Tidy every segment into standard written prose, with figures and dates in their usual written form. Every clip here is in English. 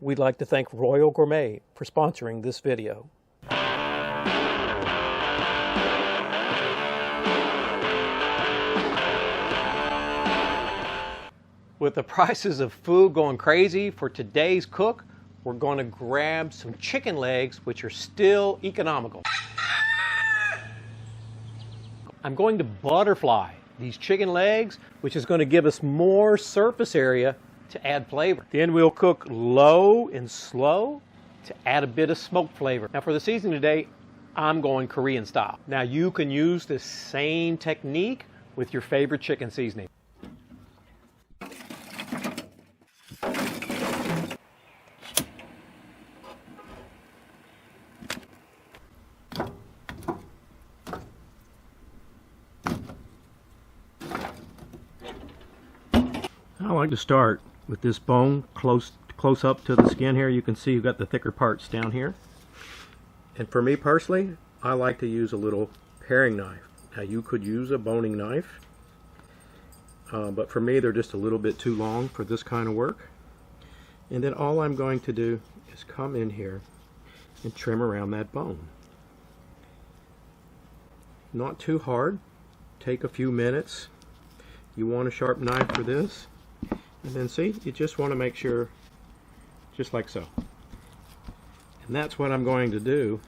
We'd like to thank Royal Gourmet for sponsoring this video. With the prices of food going crazy, for today's cook, we're going to grab some chicken legs, which are still economical. I'm going to butterfly these chicken legs, which is going to give us more surface area to add flavor. Then we'll cook low and slow to add a bit of smoke flavor. Now for the seasoning today, I'm going Korean style. Now you can use the same technique with your favorite chicken seasoning. I like to start with this bone close up to the skin here. You can see you've got the thicker parts down here. And for me personally, I like to use a little paring knife. Now you could use a boning knife, but for me they're just a little bit too long for this kind of work. And then all I'm going to do is come in here and trim around that bone. Not too hard. Take a few minutes. You want a sharp knife for this. And then see, you just want to make sure, just like so. And that's what I'm going to do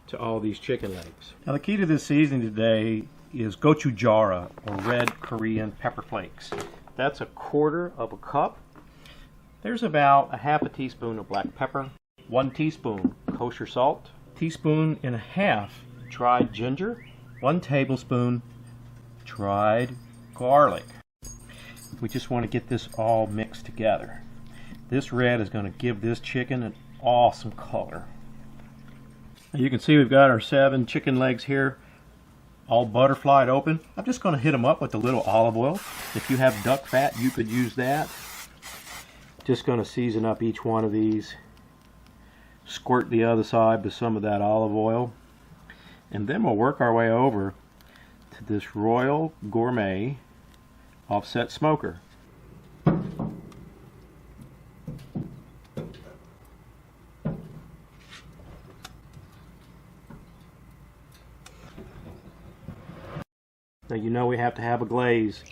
to all these chicken legs. Now the key to this seasoning today is gochujara, or red Korean pepper flakes. That's 1/4 cup. There's about 1/2 teaspoon of black pepper, 1 teaspoon kosher salt, 1.5 teaspoons dried ginger, 1 tablespoon dried garlic. We just want to get this all mixed together. This red is going to give this chicken an awesome color. Now you can see we've got our 7 chicken legs here, all butterflied open. I'm just going to hit them up with a little olive oil. If you have duck fat, you could use that. Just going to season up each one of these. Squirt the other side with some of that olive oil. And then we'll work our way over to this Royal Gourmet offset smoker. Now you know we have to have a glaze.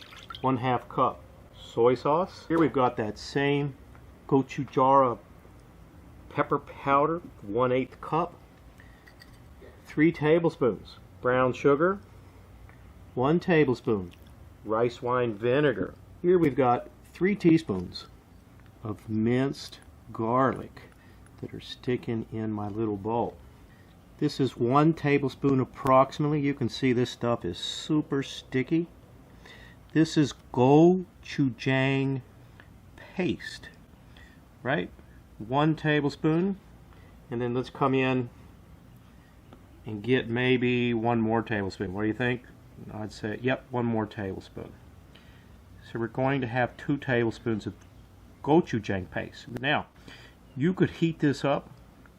1/2 cup soy sauce. Here we've got that same gochujara pepper powder, 1/8 cup. 3 tablespoons brown sugar. 1 tablespoon rice wine vinegar. Here we've got 3 teaspoons of minced garlic that are sticking in my little bowl. This is 1 tablespoon approximately. You can see this stuff is super sticky. This is gochujang paste, right? 1 tablespoon. And then let's come in and get maybe 1 more tablespoon. What do you think? I'd say, yep, 1 more tablespoon. So we're going to have 2 tablespoons of gochujang paste. Now, you could heat this up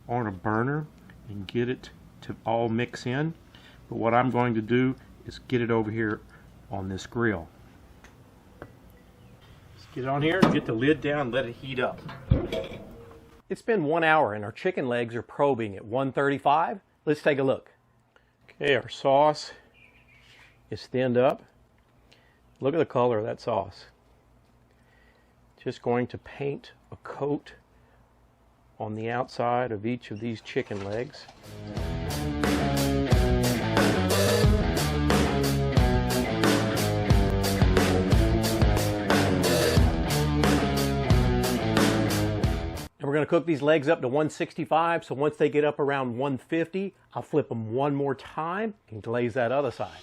on a burner and get it to all mix in. But what I'm going to do is get it over here on this grill. Let's get it on here, get the lid down, let it heat up. It's been 1 hour and our chicken legs are probing at 135. Let's take a look. Okay, our sauce is thinned up. Look at the color of that sauce. Just going to paint a coat on the outside of each of these chicken legs. And we're going to cook these legs up to 165, so once they get up around 150, I'll flip them 1 more time and glaze that other side.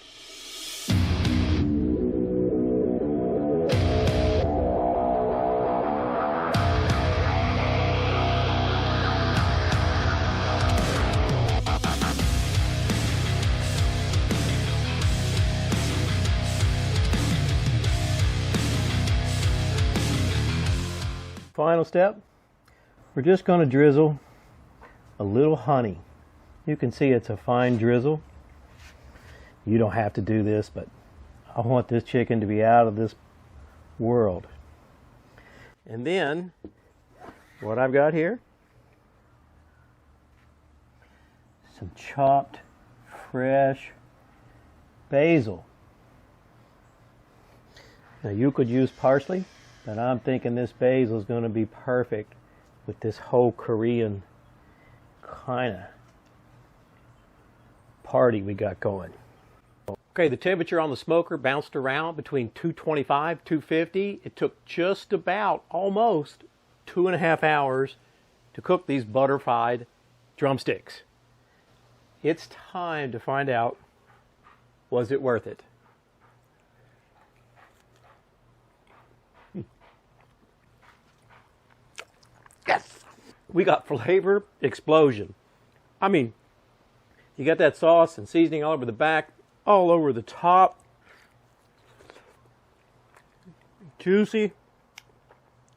Final step, we're just going to drizzle a little honey. You can see it's a fine drizzle. You don't have to do this, but I want this chicken to be out of this world. And then what I've got here. Some chopped, fresh basil. Now you could use parsley, but I'm thinking this basil is going to be perfect with this whole Korean kind of party we got going. Okay, the temperature on the smoker bounced around between 225, 250. It took just about, almost, 2.5 hours to cook these butterflied drumsticks. It's time to find out, was it worth it? Yes! We got flavor explosion. I mean, you got that sauce and seasoning all over the back, all over the top. Juicy.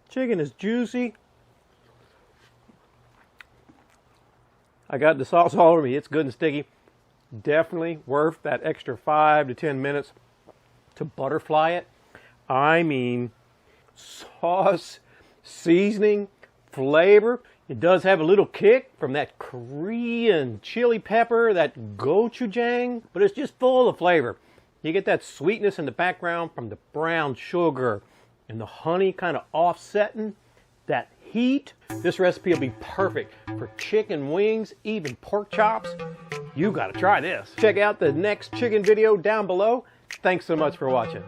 Chicken is juicy. I got the sauce all over me. It's good and sticky. Definitely worth that extra 5 to 10 minutes to butterfly it. I mean, sauce, seasoning, flavor. It does have a little kick from that Korean chili pepper, that gochujang, but it's just full of flavor. You get that sweetness in the background from the brown sugar and the honey kind of offsetting that heat. This recipe will be perfect for chicken wings, even pork chops. You gotta try this. Check out the next chicken video down below. Thanks so much for watching.